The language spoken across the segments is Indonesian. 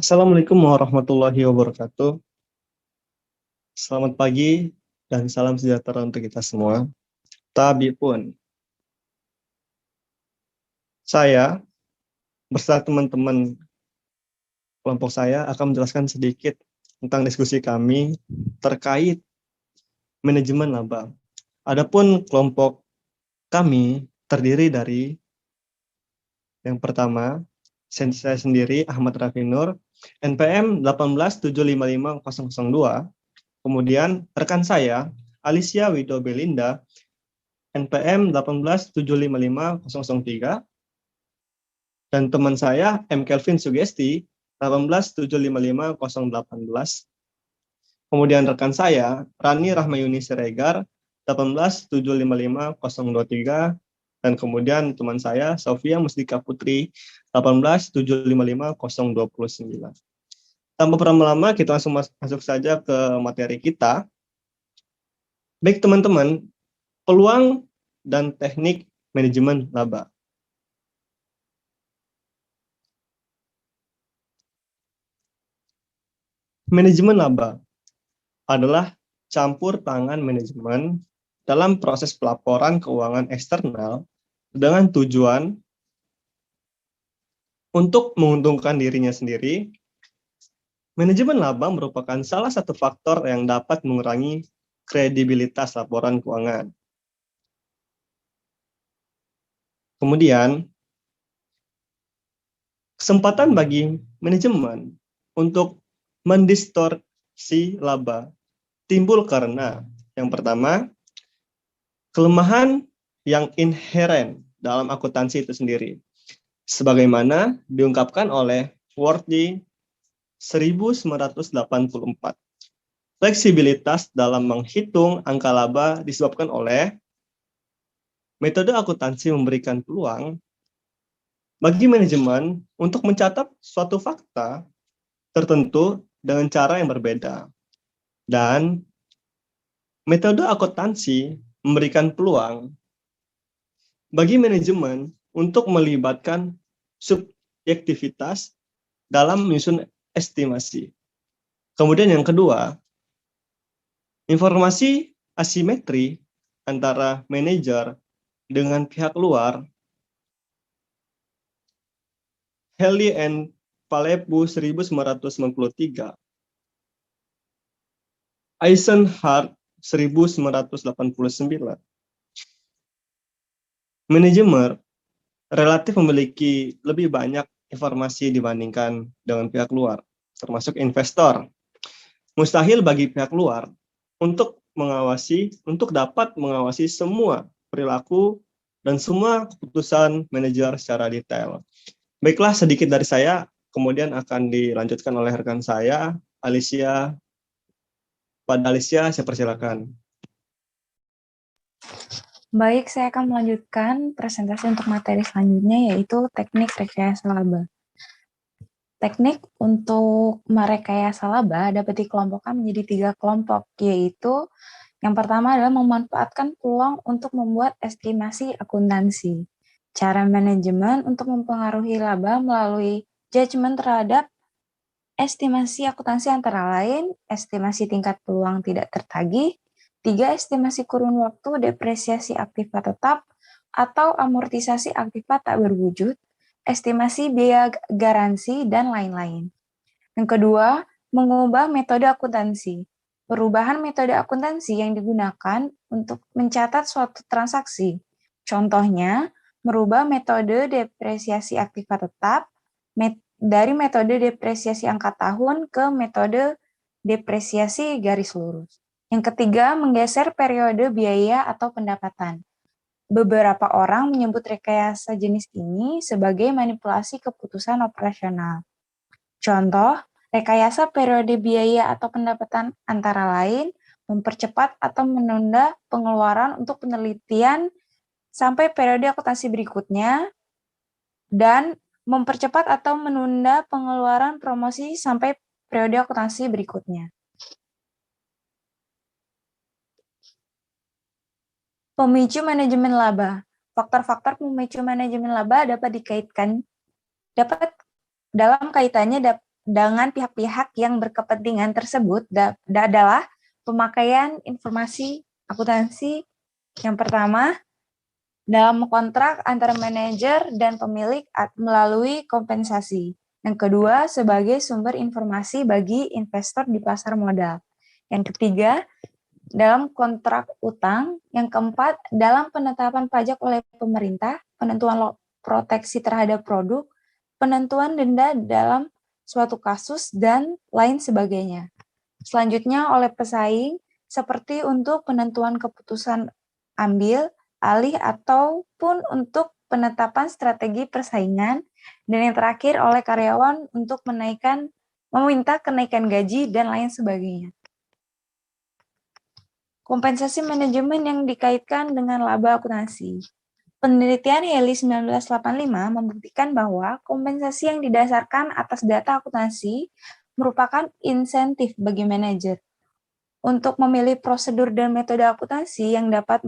Assalamualaikum warahmatullahi wabarakatuh. Selamat pagi dan salam sejahtera untuk kita semua. Tabi pun, saya beserta teman-teman kelompok saya akan menjelaskan sedikit tentang diskusi kami terkait manajemen laba. Adapun kelompok kami terdiri dari yang pertama, saya sendiri Ahmad Raffi Nur, NPM 187555002. Kemudian rekan saya Alicia Wido Belinda, NPM 187555003, dan teman saya M. Kelvin Sugesti 1875518. Kemudian rekan saya Rani Rahmayuni Siregar 187552023, dan kemudian teman saya Sofia Musdika Putri 187552029. Tanpa berlama-lama, kita langsung masuk saja ke materi kita. Baik teman-teman, peluang dan teknik manajemen laba. Manajemen laba adalah campur tangan manajemen dalam proses pelaporan keuangan eksternal dengan tujuan untuk menguntungkan dirinya sendiri. Manajemen laba merupakan salah satu faktor yang dapat mengurangi kredibilitas laporan keuangan. Kemudian, kesempatan bagi manajemen untuk mendistorsi laba timbul karena yang pertama, kelemahan yang inheren dalam akuntansi itu sendiri, sebagaimana diungkapkan oleh Worthy 1984. Fleksibilitas dalam menghitung angka laba disebabkan oleh metode akuntansi memberikan peluang bagi manajemen untuk mencatat suatu fakta tertentu dengan cara yang berbeda. Dan metode akuntansi memberikan peluang bagi manajemen untuk melibatkan subjektivitas dalam menyusun estimasi. Kemudian yang kedua, informasi asimetri antara manajer dengan pihak luar. Heli and Palepu 1993, Eisenhardt 1989. Manajemen relatif memiliki lebih banyak informasi dibandingkan dengan pihak luar, termasuk investor. Mustahil bagi pihak luar untuk dapat mengawasi semua perilaku dan semua keputusan manajer secara detail. Baiklah, sedikit dari saya, kemudian akan dilanjutkan oleh rekan saya, Alicia. Pada Alicia, saya persilakan. Baik, saya akan melanjutkan presentasi untuk materi selanjutnya, yaitu teknik rekayasa laba. Teknik untuk merekayasa laba dapat dikelompokkan menjadi 3 kelompok, yaitu yang pertama adalah memanfaatkan peluang untuk membuat estimasi akuntansi. Cara manajemen untuk mempengaruhi laba melalui judgement terhadap estimasi akuntansi antara lain, estimasi tingkat peluang tidak tertagih, 3. Estimasi kurun waktu depresiasi aktiva tetap atau amortisasi aktiva tak berwujud, estimasi biaya garansi, dan lain-lain. Yang kedua, mengubah metode akuntansi. Perubahan metode akuntansi yang digunakan untuk mencatat suatu transaksi. Contohnya, merubah metode depresiasi aktiva tetap dari metode depresiasi angka tahun ke metode depresiasi garis lurus. Yang ketiga, menggeser periode biaya atau pendapatan. Beberapa orang menyebut rekayasa jenis ini sebagai manipulasi keputusan operasional. Contoh, rekayasa periode biaya atau pendapatan antara lain mempercepat atau menunda pengeluaran untuk penelitian sampai periode akuntansi berikutnya, dan mempercepat atau menunda pengeluaran promosi sampai periode akuntansi berikutnya. Pemicu manajemen laba. Faktor-faktor pemicu manajemen laba dapat dalam kaitannya dengan pihak-pihak yang berkepentingan tersebut adalah pemakaian informasi akuntansi. Yang pertama, dalam kontrak antara manajer dan pemilik melalui kompensasi. Yang kedua, sebagai sumber informasi bagi investor di pasar modal. Yang ketiga, dalam kontrak utang. Yang keempat, dalam penetapan pajak oleh pemerintah, penentuan proteksi terhadap produk, penentuan denda dalam suatu kasus, dan lain sebagainya. Selanjutnya oleh pesaing, seperti untuk penentuan keputusan ambil, alih, ataupun untuk penetapan strategi persaingan, dan yang terakhir oleh karyawan untuk meminta kenaikan gaji, dan lain sebagainya. Kompensasi manajemen yang dikaitkan dengan laba akuntansi. Penelitian Haley 1985 membuktikan bahwa kompensasi yang didasarkan atas data akuntansi merupakan insentif bagi manajer untuk memilih prosedur dan metode akuntansi yang dapat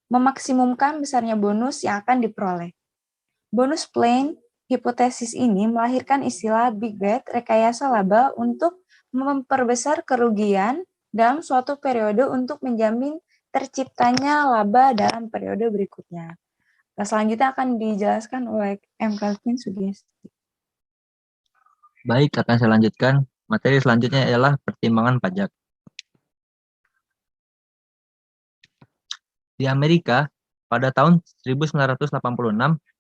memaksimumkan besarnya bonus yang akan diperoleh. Bonus plan hipotesis ini melahirkan istilah big bet rekayasa laba untuk memperbesar kerugian dalam suatu periode untuk menjamin terciptanya laba dalam periode berikutnya. Nah, selanjutnya akan dijelaskan oleh M. Calvin Sugesti. Baik, akan saya lanjutkan. Materi selanjutnya adalah pertimbangan pajak. Di Amerika, pada tahun 1986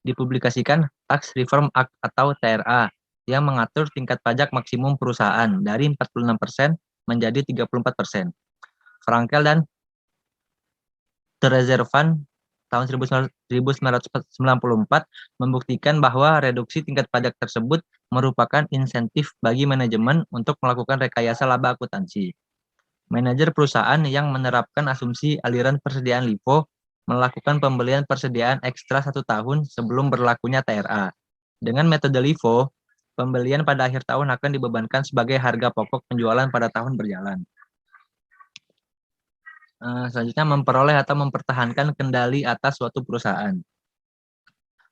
dipublikasikan Tax Reform Act atau TRA yang mengatur tingkat pajak maksimum perusahaan dari 46% menjadi 34%. Frankel dan Trezevan tahun 1994 membuktikan bahwa reduksi tingkat pajak tersebut merupakan insentif bagi manajemen untuk melakukan rekayasa laba akuntansi. Manajer perusahaan yang menerapkan asumsi aliran persediaan LIFO melakukan pembelian persediaan ekstra 1 tahun sebelum berlakunya TRA. Dengan metode LIFO, pembelian pada akhir tahun akan dibebankan sebagai harga pokok penjualan pada tahun berjalan. Selanjutnya, memperoleh atau mempertahankan kendali atas suatu perusahaan.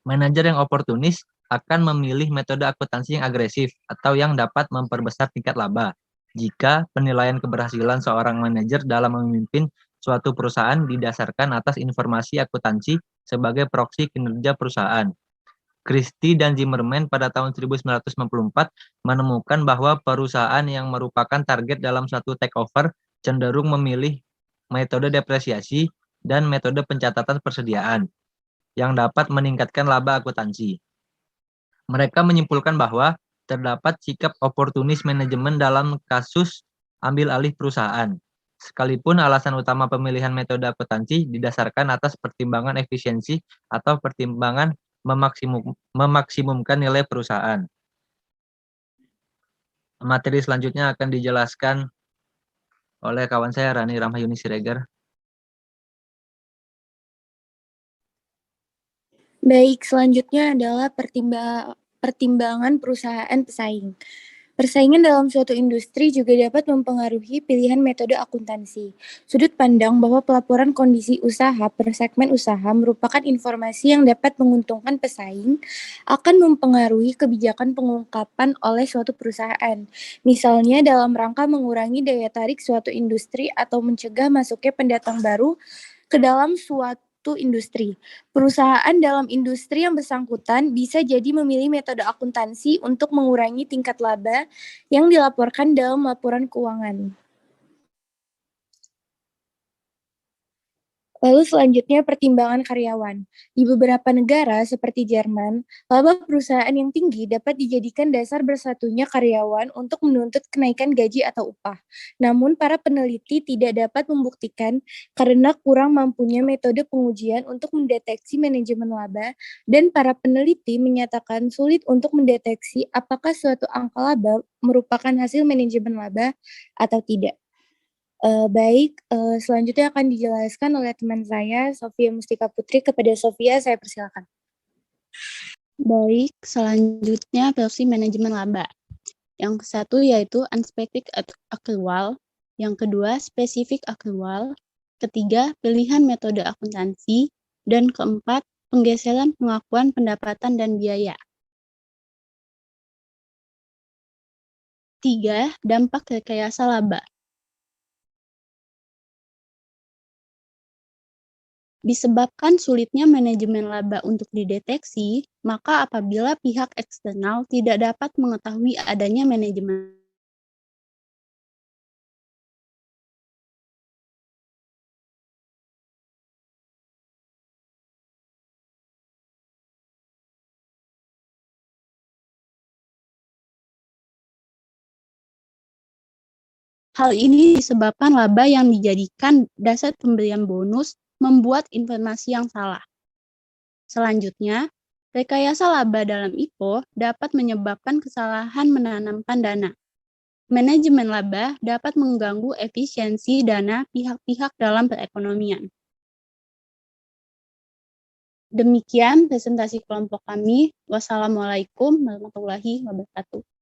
Manajer yang oportunis akan memilih metode akuntansi yang agresif atau yang dapat memperbesar tingkat laba. Jika penilaian keberhasilan seorang manajer dalam memimpin suatu perusahaan didasarkan atas informasi akuntansi sebagai proksi kinerja perusahaan. Christie dan Zimmerman pada tahun 1994 menemukan bahwa perusahaan yang merupakan target dalam suatu takeover cenderung memilih metode depresiasi dan metode pencatatan persediaan yang dapat meningkatkan laba akuntansi. Mereka menyimpulkan bahwa terdapat sikap oportunis manajemen dalam kasus ambil alih perusahaan, sekalipun alasan utama pemilihan metode akuntansi didasarkan atas pertimbangan efisiensi atau pertimbangan memaksimumkan nilai perusahaan. Materi selanjutnya akan dijelaskan oleh kawan saya Rani Rahmayuni Siregar. Baik, selanjutnya adalah pertimbangan perusahaan pesaing. Persaingan dalam suatu industri juga dapat mempengaruhi pilihan metode akuntansi. Sudut pandang bahwa pelaporan kondisi usaha per segmen usaha merupakan informasi yang dapat menguntungkan pesaing akan mempengaruhi kebijakan pengungkapan oleh suatu perusahaan. Misalnya dalam rangka mengurangi daya tarik suatu industri atau mencegah masuknya pendatang baru ke dalam suatu industri. Perusahaan dalam industri yang bersangkutan bisa jadi memilih metode akuntansi untuk mengurangi tingkat laba yang dilaporkan dalam laporan keuangan. Lalu selanjutnya pertimbangan karyawan. Di beberapa negara seperti Jerman, laba perusahaan yang tinggi dapat dijadikan dasar bersatunya karyawan untuk menuntut kenaikan gaji atau upah. Namun para peneliti tidak dapat membuktikan karena kurang mampunya metode pengujian untuk mendeteksi manajemen laba, dan para peneliti menyatakan sulit untuk mendeteksi apakah suatu angka laba merupakan hasil manajemen laba atau tidak. Selanjutnya akan dijelaskan oleh teman saya, Sofia Mustika Putri. Kepada Sofia, saya persilakan. Baik, selanjutnya versi manajemen laba. Yang satu yaitu unspecific accrual, yang kedua specific accrual, ketiga pilihan metode akuntansi, dan keempat penggeseran pengakuan pendapatan dan biaya. 3. Dampak rekayasa laba. Disebabkan sulitnya manajemen laba untuk dideteksi, maka apabila pihak eksternal tidak dapat mengetahui adanya manajemen hal ini disebabkan laba yang dijadikan dasar pemberian bonus membuat informasi yang salah. Selanjutnya, rekayasa laba dalam IPO dapat menyebabkan kesalahan menanamkan dana. Manajemen laba dapat mengganggu efisiensi dana pihak-pihak dalam perekonomian. Demikian presentasi kelompok kami. Wassalamualaikum warahmatullahi wabarakatuh.